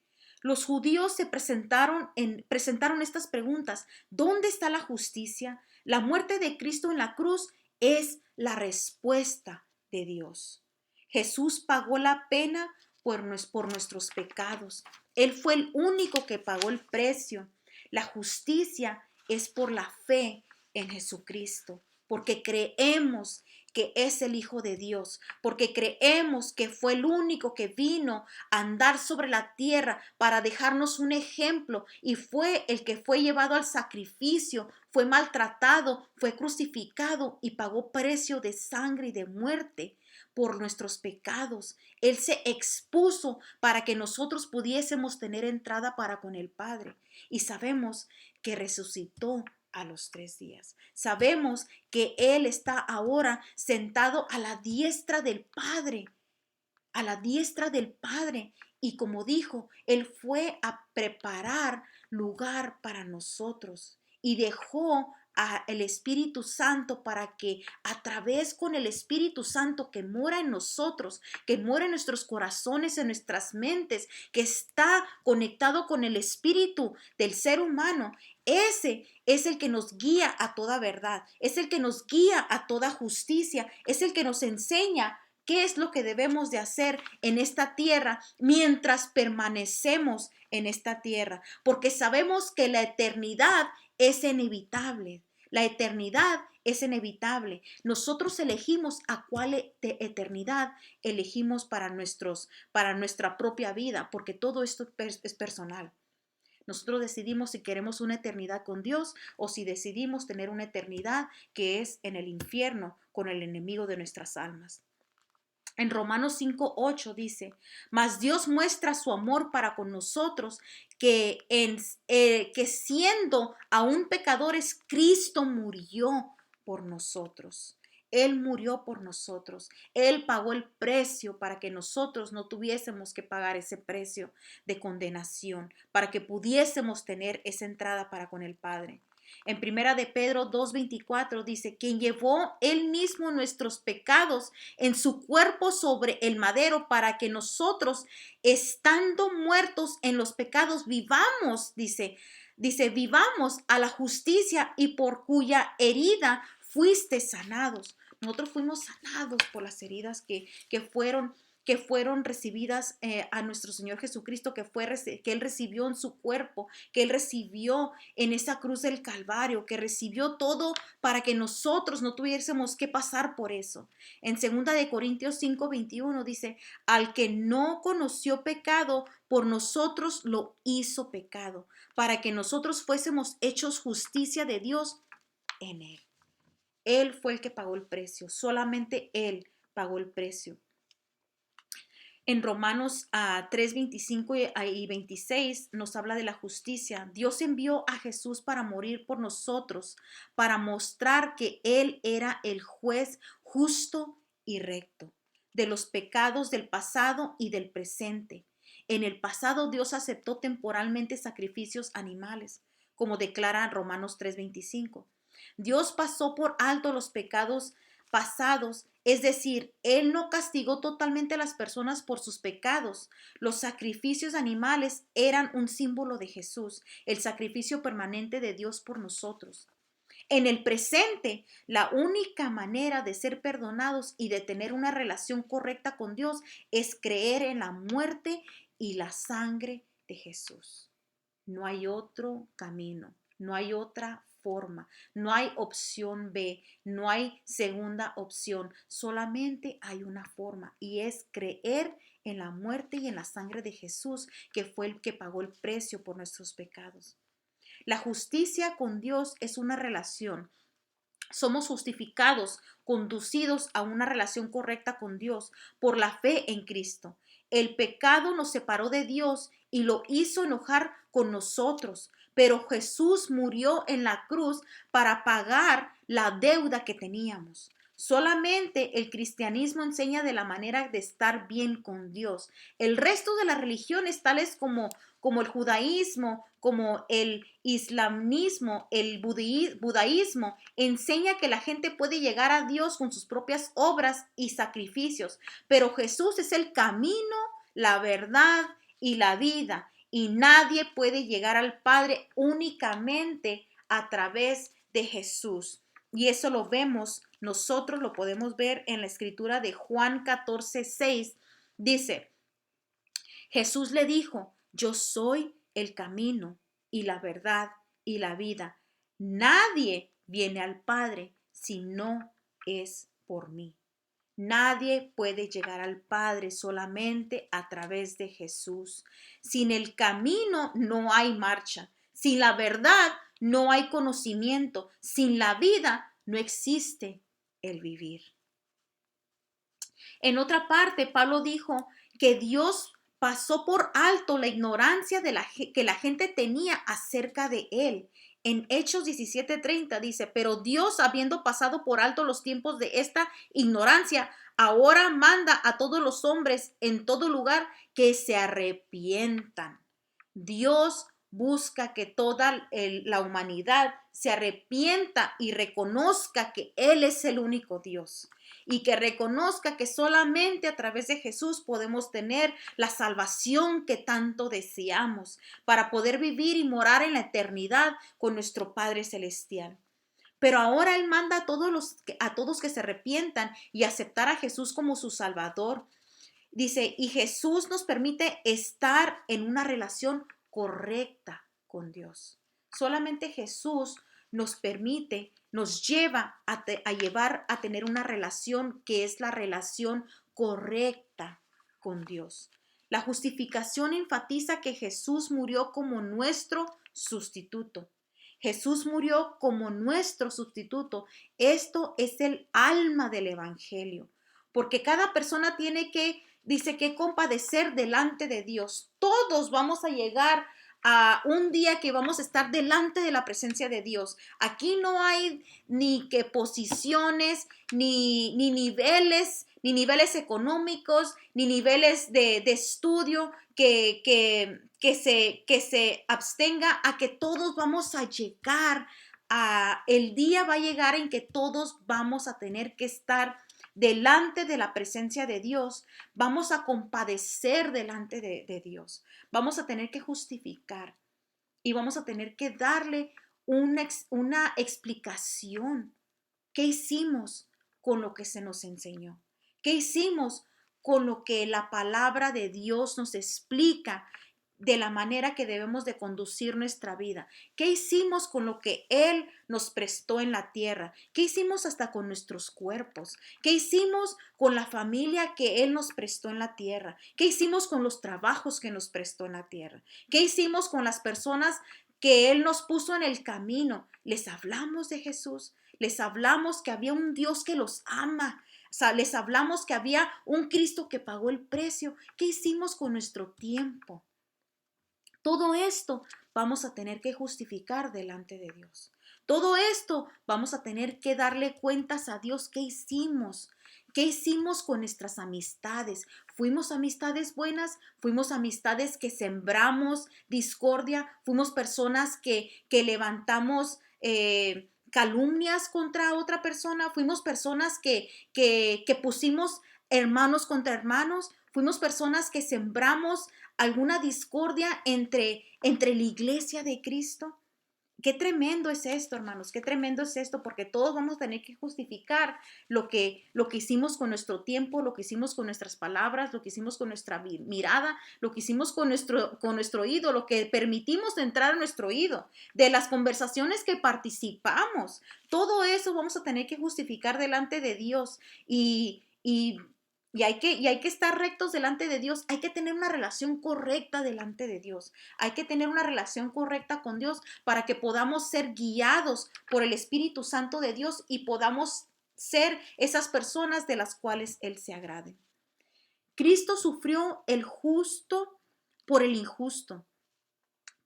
Los judíos presentaron estas preguntas. ¿Dónde está la justicia? La muerte de Cristo en la cruz es la respuesta de Dios. Jesús pagó la pena por nuestros pecados. Él fue el único que pagó el precio. La justicia es por la fe en Jesucristo, porque creemos que es el Hijo de Dios, porque creemos que fue el único que vino a andar sobre la tierra para dejarnos un ejemplo y fue el que fue llevado al sacrificio, fue maltratado, fue crucificado y pagó precio de sangre y de muerte por nuestros pecados. Él se expuso para que nosotros pudiésemos tener entrada para con el Padre. Y sabemos que resucitó a los 3 días. Sabemos que Él está ahora sentado a la diestra del Padre, a la diestra del Padre. Y como dijo, Él fue a preparar lugar para nosotros y dejó al Espíritu Santo para que a través con el Espíritu Santo que mora en nosotros, que mora en nuestros corazones, en nuestras mentes, que está conectado con el Espíritu del ser humano, ese es el que nos guía a toda verdad, es el que nos guía a toda justicia, es el que nos enseña qué es lo que debemos de hacer en esta tierra mientras permanecemos en esta tierra, porque sabemos que la eternidad es inevitable. La eternidad es inevitable. Nosotros elegimos a cuál eternidad elegimos para nuestra propia vida, porque todo esto es personal. Nosotros decidimos si queremos una eternidad con Dios o si decidimos tener una eternidad que es en el infierno con el enemigo de nuestras almas. En Romanos 5:8 dice, mas Dios muestra su amor para con nosotros, que siendo aún pecadores, Cristo murió por nosotros. Él murió por nosotros. Él pagó el precio para que nosotros no tuviésemos que pagar ese precio de condenación, para que pudiésemos tener esa entrada para con el Padre. En Primera de Pedro 2:24 dice, quien llevó él mismo nuestros pecados en su cuerpo sobre el madero para que nosotros, estando muertos en los pecados, vivamos, vivamos a la justicia y por cuya herida fuiste sanados. Nosotros fuimos sanados por las heridas que fueron recibidas a nuestro Señor Jesucristo, que Él recibió en su cuerpo, que Él recibió en esa cruz del Calvario, que recibió todo para que nosotros no tuviésemos que pasar por eso. En 2 de Corintios 5:21 dice, al que no conoció pecado, por nosotros lo hizo pecado, para que nosotros fuésemos hechos justicia de Dios en él. Él fue el que pagó el precio, solamente Él pagó el precio. En Romanos 3:25 y 26 nos habla de la justicia. Dios envió a Jesús para morir por nosotros, para mostrar que Él era el juez justo y recto de los pecados del pasado y del presente. En el pasado Dios aceptó temporalmente sacrificios animales, como declara Romanos 3:25. Dios pasó por alto los pecados pasados, es decir, Él no castigó totalmente a las personas por sus pecados. Los sacrificios animales eran un símbolo de Jesús, el sacrificio permanente de Dios por nosotros. En el presente, la única manera de ser perdonados y de tener una relación correcta con Dios es creer en la muerte y la sangre de Jesús. No hay otro camino, no hay otra forma, no hay opción B, no hay segunda opción, solamente hay una forma y es creer en la muerte y en la sangre de Jesús, que fue el que pagó el precio por nuestros pecados. La justicia con Dios es una relación. Somos justificados, conducidos a una relación correcta con Dios por la fe en Cristo. El pecado nos separó de Dios y lo hizo enojar con nosotros, pero Jesús murió en la cruz para pagar la deuda que teníamos. Solamente el cristianismo enseña de la manera de estar bien con Dios. El resto de las religiones, tales como el judaísmo, como el islamismo, el budaísmo, enseña que la gente puede llegar a Dios con sus propias obras y sacrificios, pero Jesús es el camino, la verdad y la vida, y nadie puede llegar al Padre únicamente a través de Jesús. Y eso lo vemos, nosotros lo podemos ver en la escritura de Juan 14:6. Dice, Jesús le dijo, yo soy el camino y la verdad y la vida. Nadie viene al Padre si no es por mí. Nadie puede llegar al Padre solamente a través de Jesús. Sin el camino no hay marcha. Sin la verdad no hay conocimiento. Sin la vida no existe el vivir. En otra parte, Pablo dijo que Dios pasó por alto la ignorancia que la gente tenía acerca de él. En Hechos 17:30 dice, pero Dios, habiendo pasado por alto los tiempos de esta ignorancia, ahora manda a todos los hombres en todo lugar que se arrepientan. Dios busca que toda la humanidad se arrepienta y reconozca que Él es el único Dios y que reconozca que solamente a través de Jesús podemos tener la salvación que tanto deseamos para poder vivir y morar en la eternidad con nuestro Padre Celestial. Pero ahora Él manda a todos que se arrepientan y aceptar a Jesús como su Salvador. Dice, y Jesús nos permite estar en una relación correcta con Dios. Solamente Jesús nos permite, nos lleva a llevar a tener una relación que es la relación correcta con Dios. La justificación enfatiza que Jesús murió como nuestro sustituto. Jesús murió como nuestro sustituto. Esto es el alma del evangelio, porque cada persona dice que compadecer delante de Dios. Todos vamos a llegar a un día que vamos a estar delante de la presencia de Dios. Aquí no hay ni que posiciones, ni niveles económicos, ni niveles de estudio que se abstenga a que todos vamos a llegar el día va a llegar en que todos vamos a tener que estar delante de la presencia de Dios, vamos a compadecer delante de Dios, vamos a tener que justificar y vamos a tener que darle una explicación. ¿Qué hicimos con lo que se nos enseñó? ¿Qué hicimos con lo que la palabra de Dios nos explica de la manera que debemos de conducir nuestra vida? ¿Qué hicimos con lo que Él nos prestó en la tierra? ¿Qué hicimos hasta con nuestros cuerpos? ¿Qué hicimos con la familia que Él nos prestó en la tierra? ¿Qué hicimos con los trabajos que nos prestó en la tierra? ¿Qué hicimos con las personas que Él nos puso en el camino? ¿Les hablamos de Jesús? ¿Les hablamos que había un Dios que los ama? O sea, les hablamos que había un Cristo que pagó el precio. ¿Qué hicimos con nuestro tiempo? Todo esto vamos a tener que justificar delante de Dios. Todo esto vamos a tener que darle cuentas a Dios. ¿Qué hicimos? ¿Qué hicimos con nuestras amistades? ¿Fuimos amistades buenas? ¿Fuimos amistades que sembramos discordia? ¿Fuimos personas que levantamos calumnias contra otra persona? ¿Fuimos personas que pusimos hermanos contra hermanos? ¿Fuimos personas que sembramos alguna discordia entre la iglesia de Cristo? Qué tremendo es esto, hermanos, qué tremendo es esto, porque todos vamos a tener que justificar lo que hicimos con nuestro tiempo, lo que hicimos con nuestras palabras, lo que hicimos con nuestra mirada, lo que hicimos con nuestro oído, lo que permitimos de entrar a nuestro oído, de las conversaciones que participamos. Todo eso vamos a tener que justificar delante de Dios y hay que estar rectos delante de Dios. Hay que tener una relación correcta delante de Dios. Hay que tener una relación correcta con Dios para que podamos ser guiados por el Espíritu Santo de Dios y podamos ser esas personas de las cuales Él se agrade. Cristo sufrió el justo por el injusto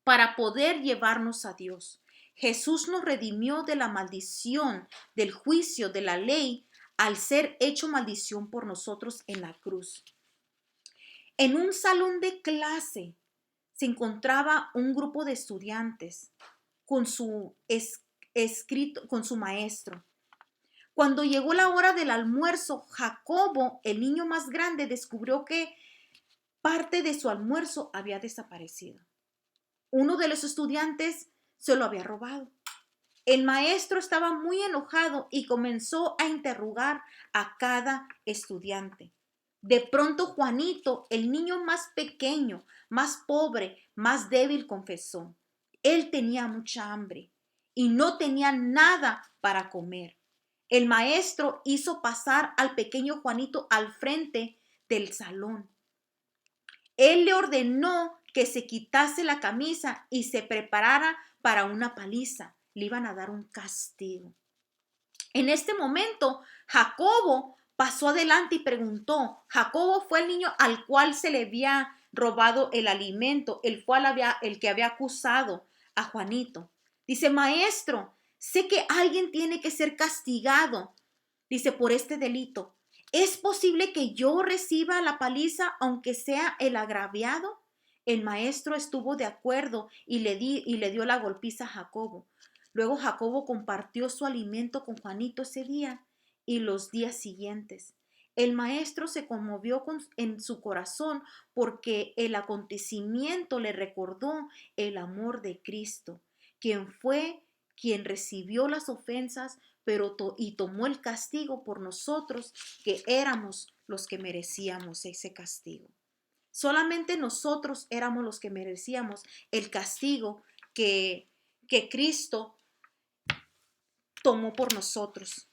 para poder llevarnos a Dios. Jesús nos redimió de la maldición, del juicio, de la ley, al ser hecho maldición por nosotros en la cruz. En un salón de clase se encontraba un grupo de estudiantes con su con su maestro. Cuando llegó la hora del almuerzo, Jacobo, el niño más grande, descubrió que parte de su almuerzo había desaparecido. Uno de los estudiantes se lo había robado. El maestro estaba muy enojado y comenzó a interrogar a cada estudiante. De pronto Juanito, el niño más pequeño, más pobre, más débil, confesó: él tenía mucha hambre y no tenía nada para comer. El maestro hizo pasar al pequeño Juanito al frente del salón. Él le ordenó que se quitase la camisa y se preparara para una paliza. Le iban a dar un castigo. En este momento, Jacobo pasó adelante y preguntó. Jacobo fue el niño al cual se le había robado el alimento. Él fue el que había acusado a Juanito. Dice: maestro, sé que alguien tiene que ser castigado, dice, por este delito. ¿Es posible que yo reciba la paliza aunque sea el agraviado? El maestro estuvo de acuerdo y le dio la golpiza a Jacobo. Luego Jacobo compartió su alimento con Juanito ese día y los días siguientes. El maestro se conmovió en su corazón porque el acontecimiento le recordó el amor de Cristo, quien fue quien recibió las ofensas y tomó el castigo por nosotros, que éramos los que merecíamos ese castigo. Solamente nosotros éramos los que merecíamos el castigo que Cristo tomó por nosotros.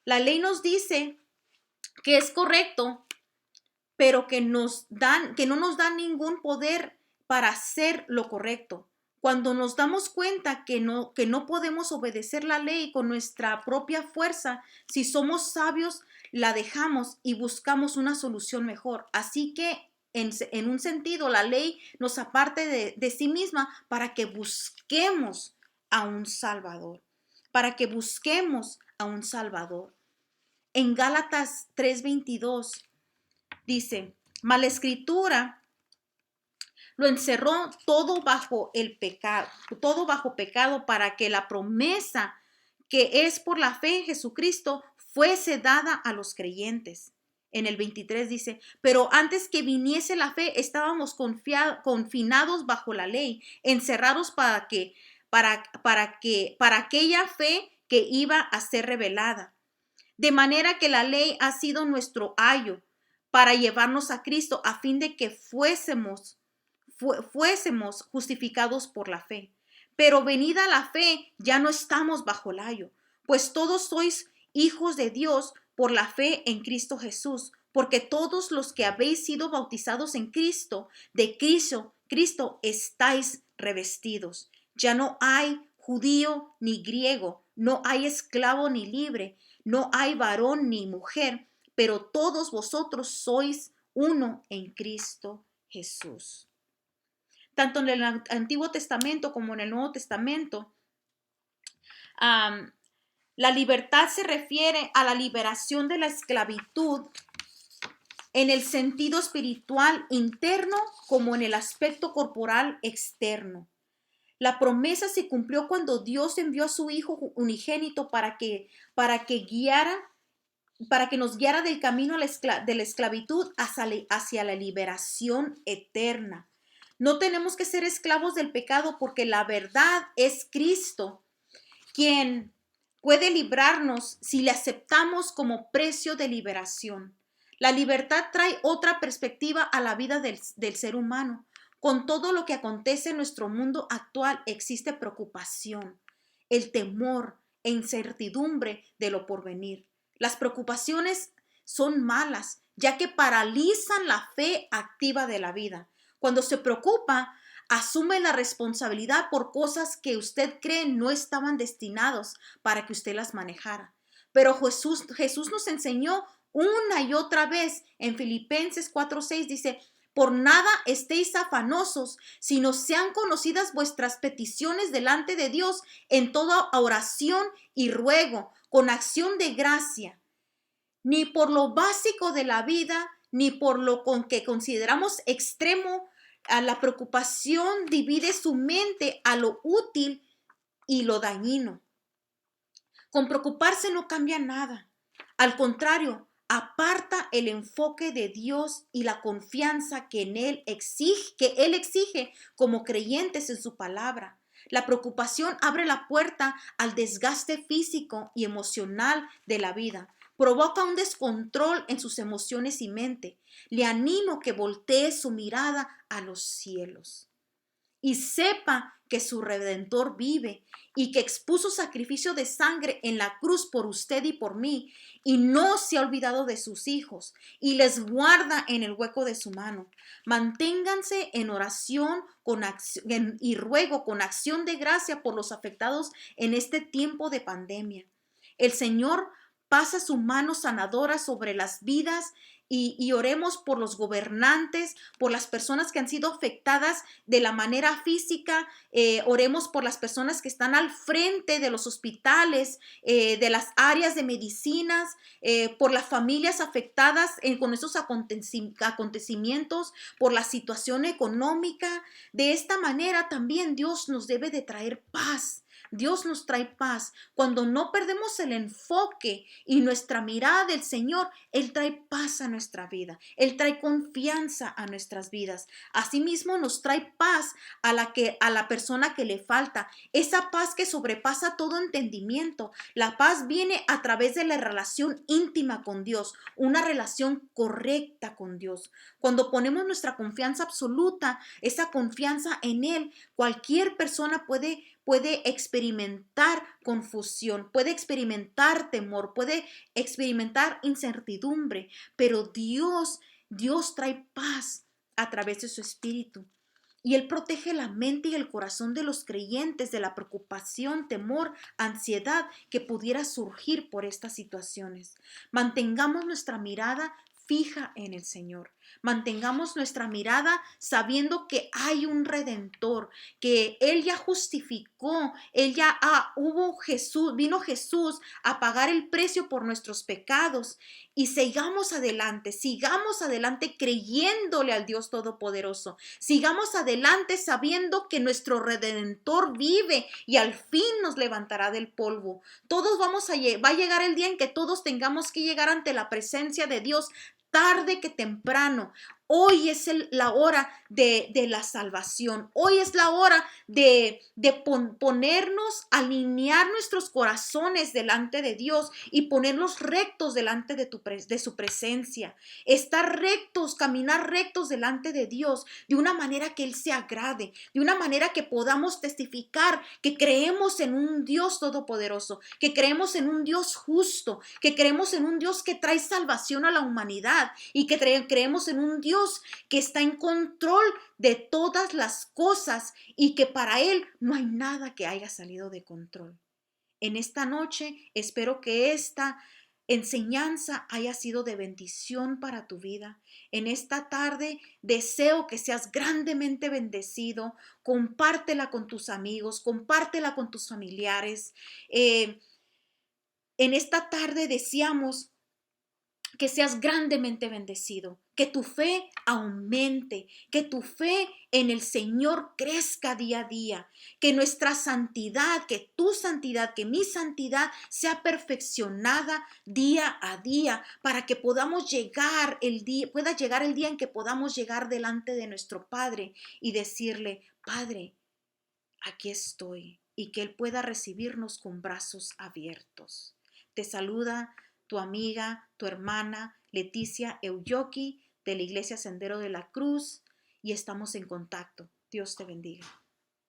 La ley nos dice que es correcto, pero que no nos dan ningún poder para hacer lo correcto. Cuando nos damos cuenta que no podemos obedecer la ley con nuestra propia fuerza, si somos sabios, la dejamos y buscamos una solución mejor. Así que, en un sentido, la ley nos aparte de sí misma para que busquemos a un Salvador. Para que busquemos a un Salvador. En Gálatas 3:22 dice, mas la Escritura lo encerró todo bajo el pecado, todo bajo pecado, para que la promesa que es por la fe en Jesucristo fuese dada a los creyentes. En el 23 dice, pero antes que viniese la fe, estábamos confinados bajo la ley, encerrados para aquella fe que iba a ser revelada. De manera que la ley ha sido nuestro ayo para llevarnos a Cristo, a fin de que fuésemos justificados por la fe. Pero venida la fe, ya no estamos bajo el ayo, pues todos sois hijos de Dios por la fe en Cristo Jesús, porque todos los que habéis sido bautizados en Cristo, de Cristo estáis revestidos. Ya no hay judío ni griego, no hay esclavo ni libre, no hay varón ni mujer, pero todos vosotros sois uno en Cristo Jesús. Tanto en el Antiguo Testamento como en el Nuevo Testamento, la libertad se refiere a la liberación de la esclavitud en el sentido espiritual interno como en el aspecto corporal externo. La promesa se cumplió cuando Dios envió a su Hijo unigénito para que nos guiara del camino de la esclavitud hacia la liberación eterna. No tenemos que ser esclavos del pecado, porque la verdad es Cristo, quien puede librarnos si le aceptamos como precio de liberación. La libertad trae otra perspectiva a la vida del ser humano. Con todo lo que acontece en nuestro mundo actual, existe preocupación, el temor e incertidumbre de lo porvenir. Las preocupaciones son malas, ya que paralizan la fe activa de la vida. Cuando se preocupa, asume la responsabilidad por cosas que usted cree no estaban destinados para que usted las manejara. Pero Jesús nos enseñó una y otra vez en Filipenses 4:6, dice, por nada estéis afanosos, sino sean conocidas vuestras peticiones delante de Dios en toda oración y ruego, con acción de gracia. Ni por lo básico de la vida, ni por lo que consideramos extremo, a la preocupación divide su mente a lo útil y lo dañino. Con preocuparse no cambia nada. Al contrario, aparta el enfoque de Dios y la confianza que Él exige como creyentes en su palabra. La preocupación abre la puerta al desgaste físico y emocional de la vida. Provoca un descontrol en sus emociones y mente. Le animo que voltee su mirada a los cielos y sepa que su Redentor vive y que expuso sacrificio de sangre en la cruz por usted y por mí, y no se ha olvidado de sus hijos y les guarda en el hueco de su mano. Manténganse en oración y ruego con acción de gracia por los afectados en este tiempo de pandemia. El Señor pasa su mano sanadora sobre las vidas y oremos por los gobernantes, por las personas que han sido afectadas de la manera física. Oremos por las personas que están al frente de los hospitales, de las áreas de medicinas, por las familias afectadas con esos acontecimientos, por la situación económica. De esta manera también Dios nos debe de traer paz. Dios nos trae paz. Cuando no perdemos el enfoque y nuestra mirada del Señor, Él trae paz a nuestra vida. Él trae confianza a nuestras vidas. Asimismo, nos trae paz a la persona que le falta. Esa paz que sobrepasa todo entendimiento. La paz viene a través de la relación íntima con Dios, una relación correcta con Dios. Cuando ponemos nuestra confianza absoluta, esa confianza en Él, cualquier persona puede puede experimentar confusión, puede experimentar temor, puede experimentar incertidumbre, pero Dios trae paz a través de su Espíritu. Y Él protege la mente y el corazón de los creyentes de la preocupación, temor, ansiedad que pudiera surgir por estas situaciones. Mantengamos nuestra mirada fija en el Señor. Mantengamos nuestra mirada sabiendo que hay un Redentor, que Él ya justificó, vino Jesús a pagar el precio por nuestros pecados. Y sigamos adelante creyéndole al Dios Todopoderoso. Sigamos adelante sabiendo que nuestro Redentor vive y al fin nos levantará del polvo. Va a llegar el día en que todos tengamos que llegar ante la presencia de Dios, tarde que temprano. Hoy es la hora de la salvación. Hoy es la hora de ponernos, alinear nuestros corazones delante de Dios y ponerlos rectos delante de su presencia. Estar rectos, caminar rectos delante de Dios de una manera que Él se agrade, de una manera que podamos testificar que creemos en un Dios todopoderoso, que creemos en un Dios justo, que creemos en un Dios que trae salvación a la humanidad y que creemos en un Dios que está en control de todas las cosas y que para Él no hay nada que haya salido de control. En esta noche espero que esta enseñanza haya sido de bendición para tu vida. En esta tarde deseo que seas grandemente bendecido. Compártela con tus amigos, compártela con tus familiares. En esta tarde deseamos que seas grandemente bendecido, que tu fe aumente, que tu fe en el Señor crezca día a día, que nuestra santidad, que tu santidad, que mi santidad sea perfeccionada día a día para que pueda llegar el día en que podamos llegar delante de nuestro Padre y decirle: Padre, aquí estoy, y que Él pueda recibirnos con brazos abiertos. Te saluda tu amiga, tu hermana Leticia Euyoki de la Iglesia Sendero de la Cruz y estamos en contacto. Dios te bendiga.